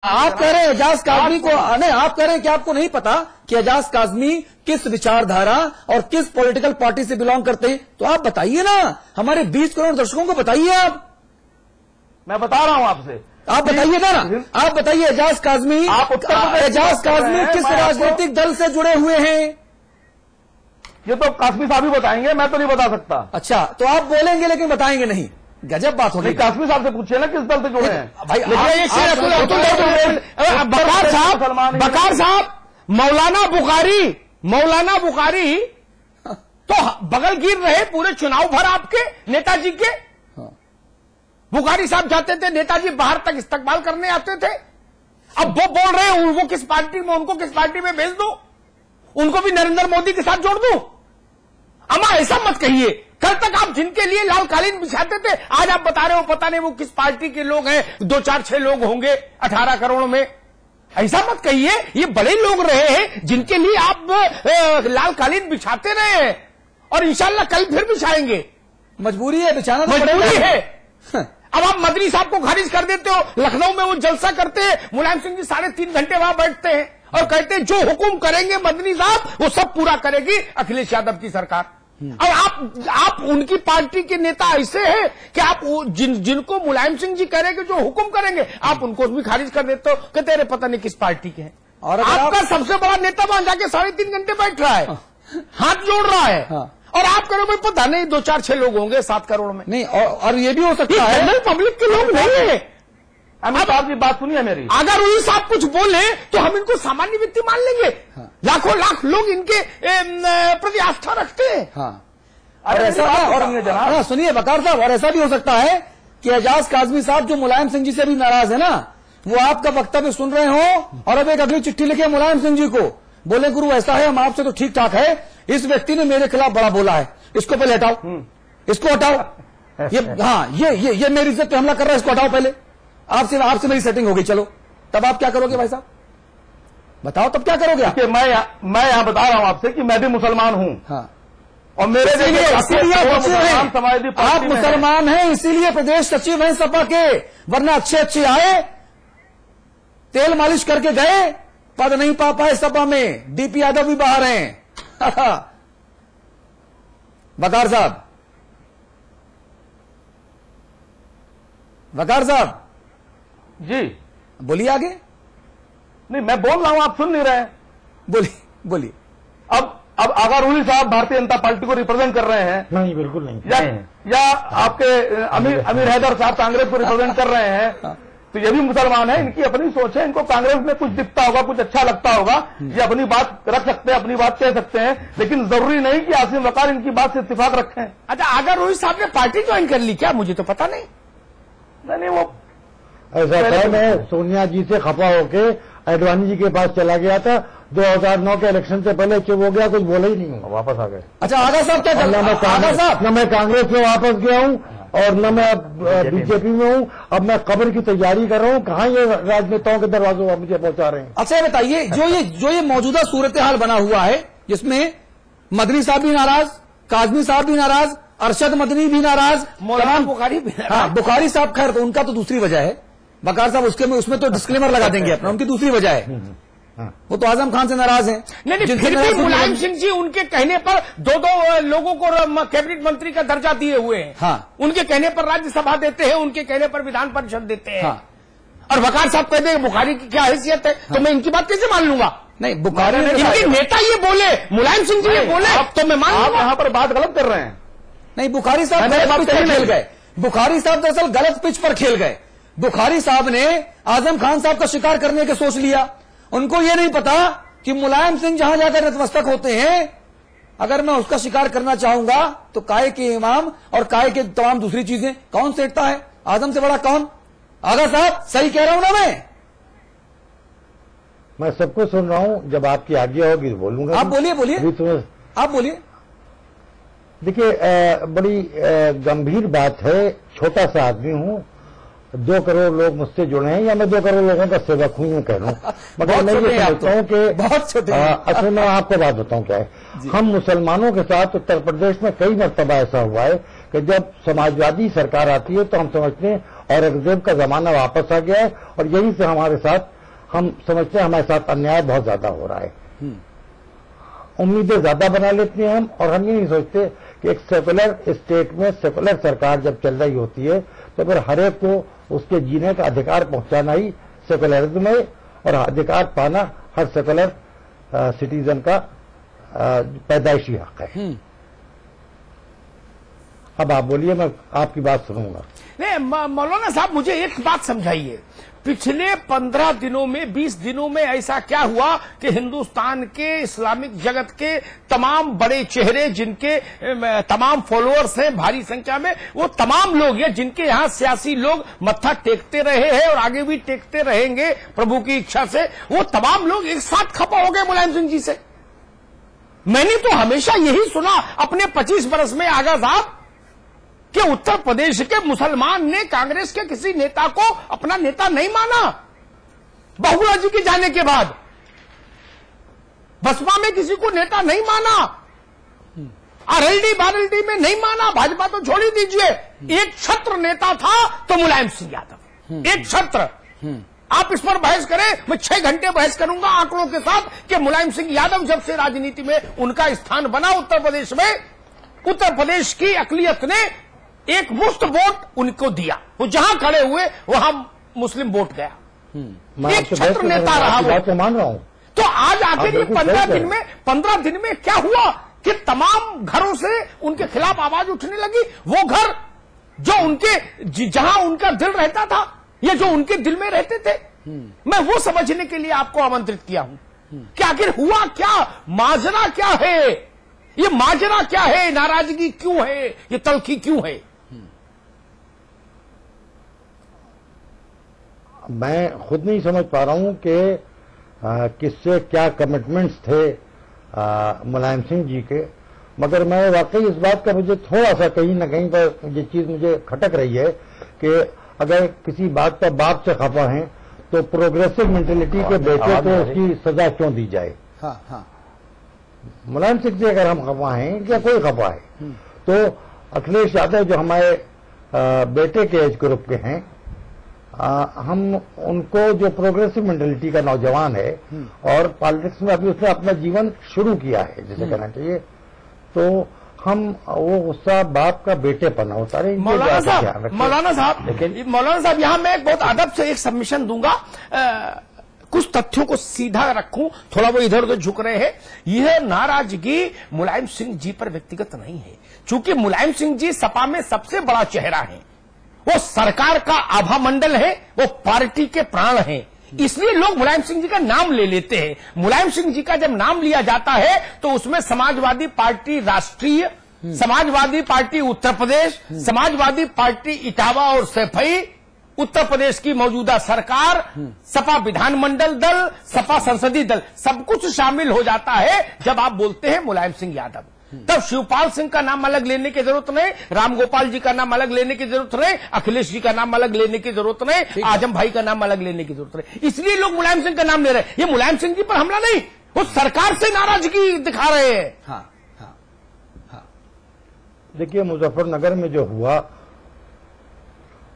आप कह रहे हैं एजाज काज़मी को, नहीं आप कह रहे हैं कि आपको नहीं पता कि एजाज काज़मी किस विचारधारा और किस पॉलिटिकल पार्टी से बिलोंग करते हैं, तो आप बताइए ना, हमारे 20 करोड़ दर्शकों को बताइए आप। मैं बता रहा हूं आपसे, आप बताइए ना, आप बताइए एजाज काज़मी किस राजनीतिक दल से जुड़े हुए हैं? ये तो काज़मी साहब ही बताएंगे, मैं तो नहीं बता सकता। अच्छा, तो आप बोलेंगे लेकिन बताएंगे नहीं, गजब बात होगी। काज़मी साहब से पूछिए ना किस दल से जुड़े हैं भाई। बकार साहब, मौलाना बुखारी तो बगल गिर रहे पूरे चुनाव भर आपके नेताजी के। बुखारी साहब जाते थे, नेताजी बाहर तक इस्तकबाल करने आते थे। अब वो बोल रहे हैं वो किस पार्टी में, उनको किस पार्टी में भेज दो, उनको भी नरेंद्र मोदी के साथ जोड़ दो। अम्मा ऐसा मत कहिए, कल तक आप जिनके लिए लाल कालीन बिछाते थे, आज आप बता रहे हो पता नहीं वो किस पार्टी के लोग हैं, 2 4 6 लोग होंगे 18 करोड़ में। ऐसा मत कहिए, ये बड़े लोग रहे हैं जिनके लिए आप लाल कालीन बिछाते रहे हैं, और इंशाल्लाह कल फिर बिछाएंगे। मजबूरी है, बिछाना तो मजबूरी है। अब आप मदनी साहब को खारिज कर देते हो। लखनऊ में वो जलसा करते हैं, मुलायम सिंह जी 3.5 घंटे वहां बैठते हैं और कहते हैं जो हुकुम करेंगे मदनी साहब वो सब पूरा करेगी अखिलेश यादव की सरकार। और आप उनकी पार्टी के नेता ऐसे हैं कि आप जिनको मुलायम सिंह जी कह रहे हैं कि जो हुकुम करेंगे, आप उनको भी खारिज कर देते हो, कहते हैं पता नहीं किस पार्टी के हैं। और आपका सबसे बड़ा नेता वहां जाके 3.5 घंटे बैठ रहा है, हाथ जोड़ रहा है। और आप करो भाई पता नहीं 2 4 6 लोग होंगे 7 करोड़ में। नहीं, और ये भी हो सकता है पब्लिक के लोग नहीं है। अमित साहब की बात सुनिए मेरी, अगर उन्हीं साहब कुछ बोले तो हम इनको सामान्य व्यक्ति मान लेंगे। लाखों लाख लोग इनके प्रति आस्था रखते हैं। और ऐसा सुनिए बकार साहब, और ऐसा भी हो सकता है कि एजाज काज़मी साहब जो मुलायम सिंह जी से भी नाराज है ना, वो आपका वक्तव्य सुन रहे हो और अब एक अगली चिट्ठी लिखे मुलायम सिंह जी को, बोले गुरु ऐसा है, हम आपसे तो ठीक ठाक है, इस व्यक्ति ने मेरे खिलाफ बड़ा बोला है, इसको पहले हटाओ, इसको हटाओ, ये मेरी इज्जत पे हमला कर रहा है, इसको हटाओ पहले, आपसे मेरी सेटिंग हो गई, चलो तब आप क्या करोगे भाई साहब, बताओ तब क्या करोगे आप? मैं यहां बता रहा हूं आपसे कि मैं भी मुसलमान हूं। हाँ, और मेरे आप मुसलमान हैं इसीलिए प्रदेश सचिव हैं सपा के, वरना अच्छे आए, तेल मालिश करके गए, पद नहीं पा पाए सपा में, डीपी यादव भी बाहर हैं। बकार साहब जी बोलिए आगे। नहीं मैं बोल रहा हूं, आप सुन नहीं रहे हैं। बोलिए। अब अगर रूही साहब भारतीय जनता पार्टी को रिप्रेजेंट कर रहे हैं, नहीं बिल्कुल नहीं, या आपके अमीर हैदर साहब कांग्रेस को रिप्रेजेंट कर रहे हैं, तो ये भी मुसलमान है, इनकी अपनी सोच है, इनको कांग्रेस में कुछ दिखता होगा, कुछ अच्छा लगता होगा, ये अपनी बात रख सकते हैं, अपनी बात कह सकते हैं, लेकिन जरूरी नहीं कि आसिम वकार इनकी बात से इत्तेफाक रखें। अच्छा, अगर रोहित साहब ने पार्टी ज्वाइन कर ली क्या? मुझे तो पता नहीं। नहीं वो ऐसा था, मैं सोनिया जी से खफा होके अडवाणी जी के पास चला गया था, 2009 के इलेक्शन से पहले चुप हो गया, कुछ बोला ही नहीं हूँ, वापस आ गए। अच्छा आगा साहब क्या कर, न मैं कांग्रेस में वापस गया हूँ और न मैं बीजेपी में हूँ, अब मैं कब्र की तैयारी कर रहा हूँ, कहाँ ये राजनेताओं के दरवाजों पर मुझे पहुंचा रहे हैं। अच्छा बताइए, जो ये मौजूदा सूरत हाल बना हुआ है, जिसमें मदनी साहब भी नाराज, काज़मी साहब भी नाराज, अरशद मदनी भी नाराज, मौलाना बुखारी भी, बुखारी साहब, खैर तो उनका तो दूसरी वजह है, बकार साहब उसमें तो डिस्क्लेमर लगा देंगे अपना, उनकी दूसरी वजह है, वो तो आजम खान से नाराज हैं। नहीं फिर भी मुलायम सिंह जी उनके कहने पर 2 लोगों को कैबिनेट मंत्री का दर्जा दिए हुए हैं। हाँ, उनके कहने पर राज्यसभा देते हैं, उनके कहने पर विधान परिषद देते हैं। हाँ। और वकार साहब कहते हैं बुखारी की क्या हैसियत है। हाँ। तो मैं इनकी बात कैसे मान लूंगा? नहीं, बुखारी इनके नेता ये बोले, मुलायम सिंह जी ये बोले, तो मैं मान लूंगा। यहाँ पर बात गलत कर रहे हैं। नहीं, बुखारी साहब गलत पिच पर खेल गए, बुखारी साहब दरअसल गलत पिच पर खेल गए। बुखारी साहब ने आजम खान साहब का शिकार करने का सोच लिया, उनको ये नहीं पता कि मुलायम सिंह जहां जाकर नतमस्तक होते हैं, अगर मैं उसका शिकार करना चाहूंगा तो काय के इमाम और काय के तमाम दूसरी चीजें कौन सेठता है, आजम से बड़ा कौन? आगा साहब सही कह रहा हूं ना? मैं सबको सुन रहा हूं, जब आपकी आज्ञा होगी तो बोलूंगा। आप बोलिए, आप बोलिए। देखिए, बड़ी गंभीर बात है, छोटा सा आदमी हूं, 2 करोड़ लोग मुझसे जुड़े हैं, या मैं 2 करोड़ लोगों का सेवक हुई हूं कह रहा हूं, मगर मैं ये समझता हूं कि बहुत छोटे। असल में आपको बात बताऊं क्या है, हम मुसलमानों के साथ उत्तर प्रदेश में कई मरतबा ऐसा हुआ है कि जब समाजवादी सरकार आती है तो हम समझते हैं औरंगजेब का जमाना वापस आ गया है और यहीं से हमारे साथ, हम समझते हैं हमारे साथ अन्याय बहुत ज्यादा हो रहा है। उम्मीदें ज्यादा बना लेते हैं हम, और हम ये नहीं सोचते कि एक सेकुलर स्टेट में सेकुलर सरकार जब चल रही होती है तो फिर हर एक को उसके जीने का अधिकार पहुंचाना ही सेकुलरिज्म है, और अधिकार पाना हर सेकुलर सिटीजन का पैदाइशी हक है। अब आप बोलिए, मैं आपकी बात सुनूंगा। नहीं मौलाना साहब, मुझे एक बात समझाइए, पिछले 15 दिनों में 20 दिनों में ऐसा क्या हुआ कि हिंदुस्तान के इस्लामिक जगत के तमाम बड़े चेहरे, जिनके तमाम फॉलोअर्स हैं भारी संख्या में, वो तमाम लोग हैं जिनके यहां सियासी लोग मत्था टेकते रहे हैं और आगे भी टेकते रहेंगे प्रभु की इच्छा से, वो तमाम लोग एक साथ खपा हो गए मुलायम सिंह जी से? मैंने तो हमेशा यही सुना अपने 25 बरस में आगा साहब कि उत्तर प्रदेश के मुसलमान ने कांग्रेस के किसी नेता को अपना नेता नहीं माना। बहुगुणा जी के जाने के बाद बसपा में किसी को नेता नहीं माना, आरएलडी बारएलडी में नहीं माना, भाजपा तो छोड़ ही दीजिए। एक छत्र नेता था तो मुलायम सिंह यादव, एक छत्र। आप इस पर बहस करें, मैं 6 घंटे बहस करूंगा आंकड़ों के साथ कि मुलायम सिंह यादव जब से राजनीति में उनका स्थान बना उत्तर प्रदेश में, उत्तर प्रदेश की अकलियत ने एक मुफ्त वोट उनको दिया, वो जहां खड़े हुए वहां मुस्लिम वोट गया। एक छत्र नेता रहा वो। तो मान रहा हूं। तो आज आखिर ये 15 दिन में क्या हुआ कि तमाम घरों से उनके खिलाफ आवाज उठने लगी। वो घर जो उनके, जहां उनका दिल रहता था, ये जो उनके दिल में रहते थे, मैं वो समझने के लिए आपको आमंत्रित किया हूं कि आखिर हुआ क्या, माजरा क्या है, ये माजरा क्या है, नाराजगी क्यों है, ये तलखी क्यों है? मैं खुद नहीं समझ पा रहा हूं कि किससे क्या कमिटमेंट्स थे मुलायम सिंह जी के, मगर मैं वाकई इस बात का मुझे थोड़ा सा कहीं ना कहीं पर ये चीज मुझे खटक रही है कि अगर किसी बात पर बाप से खफा हैं तो प्रोग्रेसिव मेंटेलिटी के बेटे को उसकी सजा क्यों दी जाए। हाँ हाँ। मुलायम सिंह से अगर हम खफा हैं या कोई खफा है तो अखिलेश यादव जो हमारे बेटे के एज ग्रुप के हैं, हम उनको, जो प्रोग्रेसिव मेंटेलिटी का नौजवान है और पॉलिटिक्स में अभी उसने अपना जीवन शुरू किया है जिसे कहना चाहिए, तो हम वो गुस्सा बाप का बेटेपन होता है। मौलाना साहब यहां मैं एक बहुत अदब से एक सबमिशन दूंगा, कुछ तथ्यों को सीधा रखूं, थोड़ा वो इधर उधर झुक रहे हैं। यह नाराजगी मुलायम सिंह जी पर व्यक्तिगत नहीं है, चूंकि मुलायम सिंह जी सपा में सबसे बड़ा चेहरा है, वो सरकार का आभा मंडल है, वो पार्टी के प्राण हैं, इसलिए लोग मुलायम सिंह जी का नाम ले लेते हैं। मुलायम सिंह जी का जब नाम लिया जाता है तो उसमें समाजवादी पार्टी राष्ट्रीय, समाजवादी पार्टी उत्तर प्रदेश, समाजवादी पार्टी इटावा और सैफई, उत्तर प्रदेश की मौजूदा सरकार, सपा विधानमंडल दल, सपा संसदीय दल, सब कुछ शामिल हो जाता है जब आप बोलते हैं मुलायम सिंह यादव। तब शिवपाल सिंह का नाम अलग लेने की जरूरत नहीं, रामगोपाल जी का नाम अलग लेने की जरूरत नहीं, अखिलेश जी का नाम अलग लेने की जरूरत नहीं, आजम भाई का नाम अलग लेने की जरूरत नहीं। इसलिए लोग मुलायम सिंह का नाम ले रहे हैं। ये मुलायम सिंह जी पर हमला नहीं, वो सरकार से नाराजगी दिखा रहे हैं। हाँ हाँ हाँ। देखिए, मुजफ्फरनगर में जो हुआ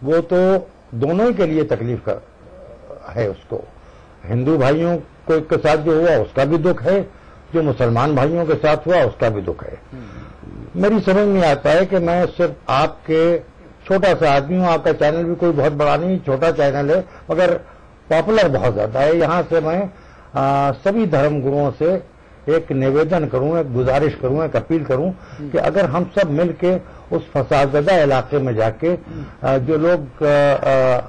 वो तो दोनों ही के लिए तकलीफ का है। उसको हिंदू भाइयों को के साथ जो हुआ उसका भी दुख है, जो मुसलमान भाइयों के साथ हुआ उसका भी दुख है। मेरी समझ में आता है कि मैं सिर्फ आपके छोटा सा आदमी हूं, आपका चैनल भी कोई बहुत बड़ा नहीं, छोटा चैनल है, मगर पॉपुलर बहुत ज्यादा है। यहां से मैं सभी धर्म गुरुओं से एक निवेदन करूं, एक गुजारिश करूं, एक अपील करूं कि अगर हम सब मिलके उस फसादज़दा इलाके में जाके जो लोग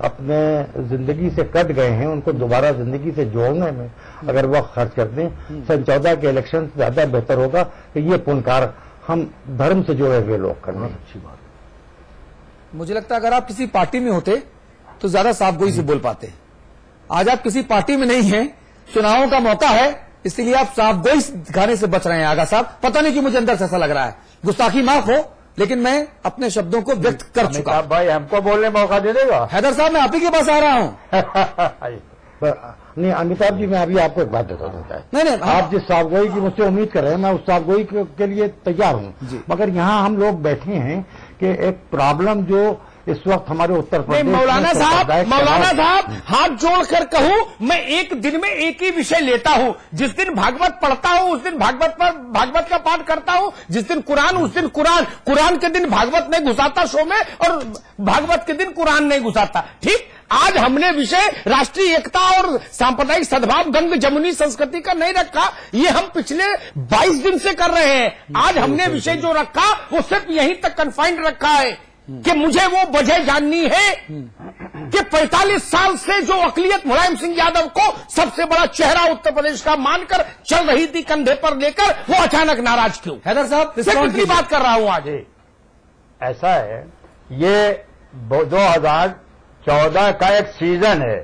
अपने जिंदगी से कट गए हैं उनको दोबारा जिंदगी से जोड़ने में अगर वक्त खर्च कर दें, सन 14 के इलेक्शन से ज्यादा बेहतर होगा कि ये पुनकार हम धर्म से जुड़े हुए लोग करने। अच्छी बात। मुझे लगता है अगर आप किसी पार्टी में होते तो ज्यादा साफगोई से बोल पाते। आज आप किसी पार्टी में नहीं हैं, चुनावों का मौका है, इसलिए आप साफगोई दिखाने से बच रहे हैं। आगा साहब, पता नहीं कि मुझे अंदर से ऐसा लग रहा है, गुस्ताखी माफ हो, लेकिन मैं अपने शब्दों को व्यक्त कर चुका। भाई हमको बोलने मौका दे देगा। हैदर साहब, मैं आप ही के पास आ रहा हूं। नहीं अमिताभ जी, मैं अभी आपको एक बात बता दूंगा। नहीं, आप जिस साफगोई की मुझसे उम्मीद कर रहे हैं, मैं उस साफगोई के लिए तैयार हूं, मगर यहाँ हम लोग बैठे हैं कि एक प्रॉब्लम जो इस वक्त हमारे उत्तर प्रदेश में मौलाना साहब हाथ जोड़कर कहूं, मैं एक दिन में एक ही विषय लेता हूं। जिस दिन भागवत पढ़ता हूं उस दिन भागवत का पाठ करता हूं, जिस दिन कुरान उस दिन कुरान के दिन भागवत नहीं घुसाता शो में, और भागवत के दिन कुरान नहीं घुसाता। ठीक, आज हमने विषय राष्ट्रीय एकता और सांप्रदायिक सद्भाव गंग जमुनी संस्कृति का नहीं रखा, ये हम पिछले 22 दिन से कर रहे हैं। आज हमने विषय जो रखा वो सिर्फ यहीं तक कन्फाइंड रखा है कि मुझे वो वजह जाननी है कि 45 साल से जो अकलियत मुलायम सिंह यादव को सबसे बड़ा चेहरा उत्तर प्रदेश का मानकर चल रही थी कंधे पर लेकर, वो अचानक नाराज क्यों? हैदर साहब, कितनी बात कर रहा हूं आज। ऐसा है, ये 2014 का एक सीजन है,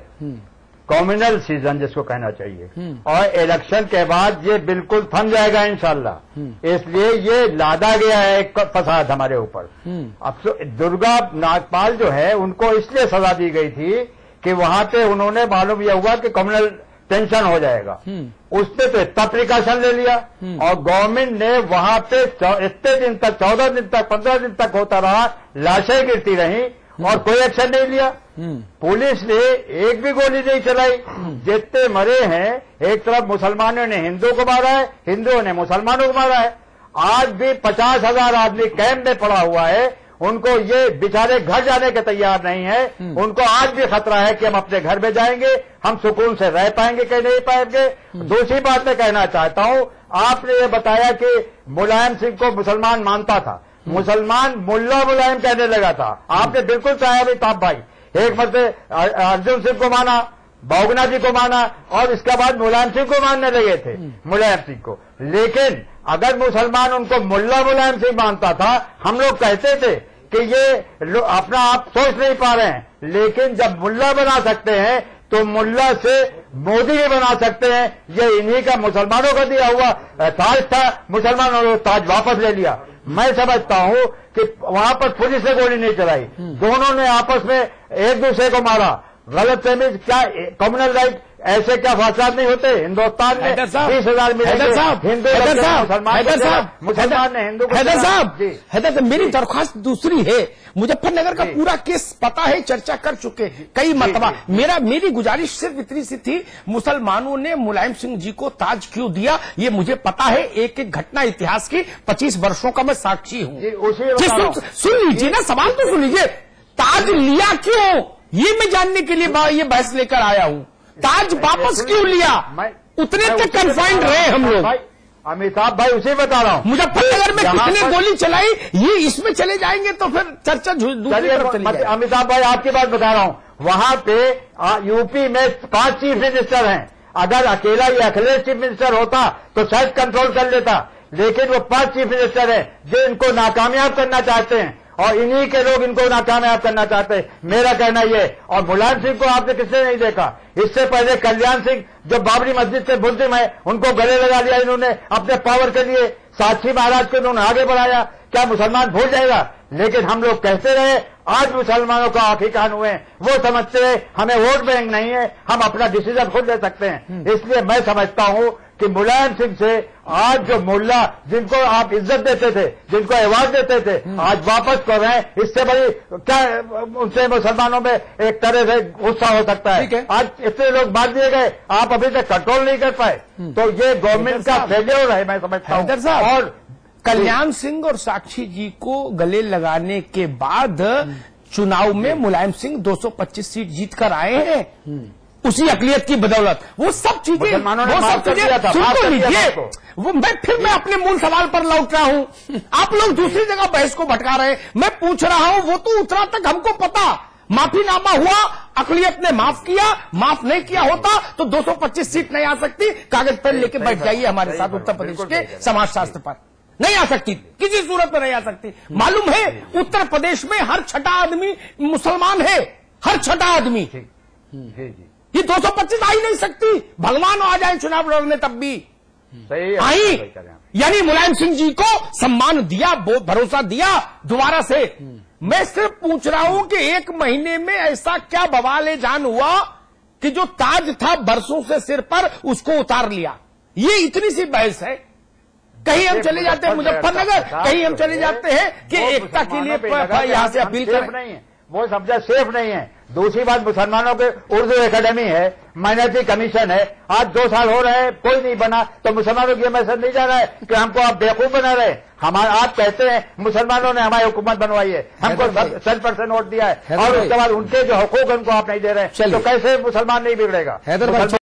कम्युनल सीजन जिसको कहना चाहिए, और इलेक्शन के बाद ये बिल्कुल थम जाएगा इंशाल्लाह। इसलिए ये लादा गया है एक फसाद हमारे ऊपर। अब तो दुर्गा नागपाल जो है उनको इसलिए सजा दी गई थी कि वहां पे उन्होंने मालूम यह हुआ कि कम्युनल टेंशन हो जाएगा, उसने तो इतना प्रिकॉशन ले लिया, और गवर्नमेंट ने वहां पे इतने दिन तक 14 दिन तक 15 दिन तक होता रहा, लाशें गिरती रही और कोई एक्शन नहीं लिया। पुलिस ने एक भी गोली नहीं चलाई। जितने मरे हैं, एक तरफ मुसलमानों ने हिंदू को मारा है, हिंदुओं ने मुसलमानों को मारा है। आज भी 50,000 आदमी कैंप में पड़ा हुआ है, उनको ये बेचारे घर जाने के तैयार नहीं है। उनको आज भी खतरा है कि हम अपने घर में जाएंगे, हम सुकून से रह पाएंगे कि नहीं पाएंगे। दूसरी बात मैं कहना चाहता हूं, आपने ये बताया कि मुलायम सिंह को मुसलमान मानता था, मुसलमान मुल्ला मुलायम कहने लगा था। आपने बिल्कुल कहा अमिताभ भाई, एक मरतबा अर्जुन सिंह को माना, बहुगुणा जी को माना, और इसके बाद मुलायम सिंह को मानने लगे थे, मुलायम सिंह को। लेकिन अगर मुसलमान उनको मुल्ला मुलायम सिंह मानता था, हम लोग कहते थे कि ये अपना आप सोच नहीं पा रहे हैं, लेकिन जब मुल्ला बना सकते हैं तो मुल्ला से मोदी भी बना सकते हैं। ये इन्हीं का मुसलमानों का दिया हुआ ताज था, मुसलमानों ने ताज वापस ले लिया। मैं समझता हूं कि वहां पर पुलिस ने गोली नहीं चलाई, दोनों ने आपस में एक दूसरे को मारा। गलत फहमी, क्या कम्युनल राइट ऐसे क्या फसाद नहीं होते? हिंदुस्तान में 20,000 मिलेंगे, हिंदू मुसलमान ने हिंदू। हैदर साहब, मेरी दरख्वास्त दूसरी है। मुजफ्फरनगर का पूरा केस पता है, चर्चा कर चुके कई मरतबा। मेरी गुजारिश सिर्फ इतनी सी थी, मुसलमानों ने मुलायम सिंह जी को ताज क्यों दिया ये मुझे पता है। एक एक घटना इतिहास की 25 वर्षों का मैं साक्षी हूं। सुन लीजिए ना, सवाल तो सुन लीजिए। ताज लिया क्यों, ये मैं जानने के लिए ये बहस लेकर आया हूं। ताज वापस क्यों लिया, उतने तक कन्फाइंड रहे हम लोग। अमिताभ भाई उसे बता रहा हूं। मुजफ्फरनगर में किसने गोली चलाई, ये इसमें चले जाएंगे तो फिर चर्चा दूसरी तरफ चली जाएगी। अमिताभ भाई आपकी बात बता रहा हूं, वहां पे यूपी में 5 चीफ मिनिस्टर हैं। अगर अकेला ये अखिलेश चीफ मिनिस्टर होता तो शायद कंट्रोल कर लेता, लेकिन वो 5 चीफ मिनिस्टर हैं जो इनको नाकामयाब करना चाहते हैं, और इन्हीं के लोग इनको नाकामयाब करना चाहते हैं। मेरा कहना यह, और मुलायम सिंह को आपने किसने नहीं देखा? इससे पहले कल्याण सिंह जो बाबरी मस्जिद से मुल्जिम है, उनको गले लगा लिया इन्होंने अपने पावर के लिए। साक्षी महाराज को इन्होंने आगे बढ़ाया। क्या मुसलमान भूल जाएगा? लेकिन हम लोग कहते रहे, आज मुसलमानों का आंखें कान हुए हैं। वो समझते हैं हमें वोट बैंक नहीं है, हम अपना डिसीजन खुद ले सकते हैं। इसलिए मैं समझता हूं कि मुलायम सिंह से आज जो मुल्ला जिनको आप इज्जत देते थे, जिनको अवार्ड देते थे, आज वापस कर रहे हैं। इससे बड़ी क्या उनसे मुसलमानों में एक तरह से गुस्सा हो सकता है? आज इतने लोग बांट दिए गए, आप अभी तक कंट्रोल नहीं कर पाए, तो ये गवर्नमेंट का फेल्योर है, मैं समझता हूं। और कल्याण सिंह और साक्षी जी को गले लगाने के बाद चुनाव में मुलायम सिंह 225 सीट जीत कर आए हैं, उसी अकलियत की बदौलत। वो सब चीजें सुन लीजिए। मैं अपने मूल सवाल पर लौट रहा हूं। आप लोग दूसरी जगह बहस को भटका रहे हैं। मैं पूछ रहा हूं, वो तो उतरा तक हमको पता, माफीनामा हुआ, अकलियत ने माफ किया, माफ नहीं किया होता तो 225 सीट नहीं आ सकती। कागज पेन लेके बैठ जाइए हमारे साथ उत्तर प्रदेश के समाजशास्त्र पर। नहीं आ सकती, किसी सूरत में नहीं आ सकती। मालूम है उत्तर प्रदेश में हर छठा आदमी मुसलमान है, हर छठा आदमी। ये 225 आ ही नहीं सकती। भगवान आ जाए चुनाव लड़ने तब भी आई। यानी मुलायम सिंह जी को सम्मान दिया, भरोसा दिया दोबारा से। मैं सिर्फ पूछ रहा हूं कि 1 महीने में ऐसा क्या बवाल जान हुआ कि जो ताज था बरसों से सिर पर, उसको उतार लिया। ये इतनी सी बहस है। कहीं हम चले जाते हैं मुजफ्फरनगर, कहीं हम चले जाते हैं कि एकता के लिए यहां से अपील कर। वो सब्जेक्ट सेफ नहीं है। दूसरी बात, मुसलमानों के उर्दू एकेडमी है, माइनॉरिटी कमीशन है, आज 2 साल हो रहे हैं, कोई नहीं बना, तो मुसलमानों की मैसेज नहीं जा रहा है कि हमको आप बेवकूफ बना रहे। हमारा आप कहते हैं मुसलमानों ने हमारी हुकूमत बनवाई है, हमको 100% वोट दिया है, और उसके बाद उनके जो हकूक उनको आप नहीं दे रहे, तो कैसे मुसलमान नहीं बिगड़ेगा?